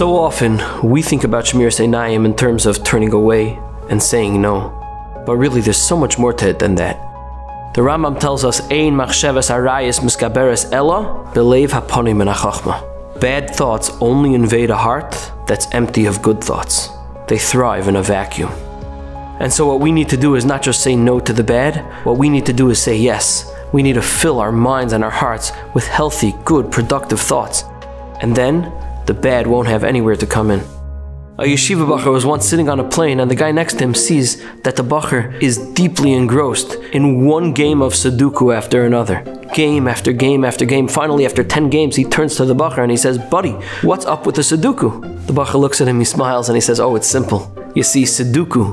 So often, we think about Shmiras Einayim in terms of turning away and saying no. But really, there's so much more to it than that. The Rambam tells us, Ein machshavas harayis miskaberes ella belev haponim min hachachma. Bad thoughts only invade a heart that's empty of good thoughts. They thrive in a vacuum. And so what we need to do is not just say no to the bad, what we need to do is say yes. We need to fill our minds and our hearts with healthy, good, productive thoughts. And then, the bad won't have anywhere to come in. A yeshiva bacher was once sitting on a plane and the guy next to him sees that the bacher is deeply engrossed in one game of Sudokו after another. Game after game after game. Finally, after 10 games, he turns to the bacher and he says, "Buddy, what's up with the Sudokו?" The bacher looks at him, he smiles and he says, "Oh, it's simple. You see, Sudokو,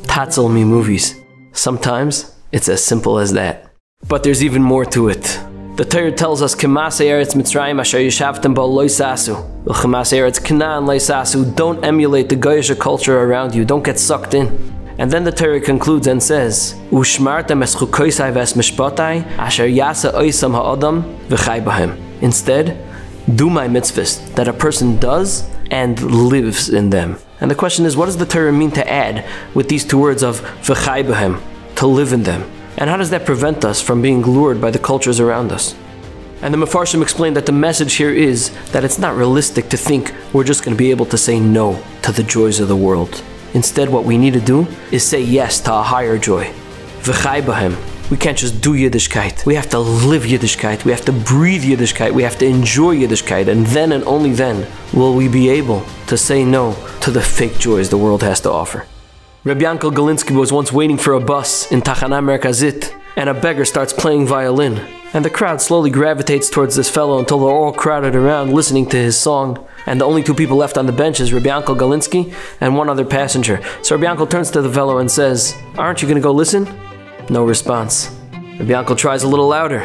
Tציל me movies. Sometimes, it's as simple as that." But there's even more to it. The Torah tells us, "K'masei eretz Mitzrayim asher yishavtem bo lo yisasu, v'ch'masei eretz Canaan lo yisasu." Don't emulate the Goyish culture around you. Don't get sucked in. And then the Torah concludes and says, "Ushmartem es chukoisai v'es mishpatai asher yasa oisam ha'adam v'chai bahem." Instead, do my mitzvahs that a person does and lives in them. And the question is, what does the Torah mean to add with these two words of v'chai bahem, to live in them? And how does that prevent us from being lured by the cultures around us? And the Mefarshim explained that the message here is that it's not realistic to think we're just going to be able to say no to the joys of the world. Instead, what we need to do is say yes to a higher joy. V'chai bahem. We can't just do Yiddishkeit. We have to live Yiddishkeit. We have to breathe Yiddishkeit. We have to enjoy Yiddishkeit. And then and only then will we be able to say no to the fake joys the world has to offer. Reb Yankel Galinsky was once waiting for a bus in Tachana Merkazit, and a beggar starts playing violin. And the crowd slowly gravitates towards this fellow until they're all crowded around listening to his song. And the only two people left on the bench is Reb Yankel Galinsky and one other passenger. So Reb Yankel turns to the fellow and says, "Aren't you going to go listen?" No response. Reb Yankel tries a little louder.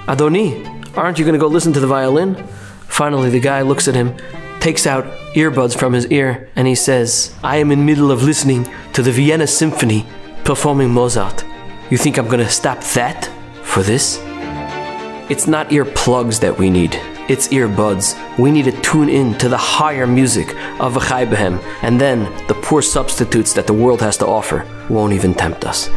"Adoni, aren't you going to go listen to the violin?" Finally, the guy looks at him, takes out earbuds from his ear, and he says, "I am in the middle of listening to the Vienna Symphony performing Mozart. You think I'm going to stop that for this?" It's not earplugs that we need. It's earbuds. We need to tune in to the higher music of v'chai bahem, and then the poor substitutes that the world has to offer won't even tempt us.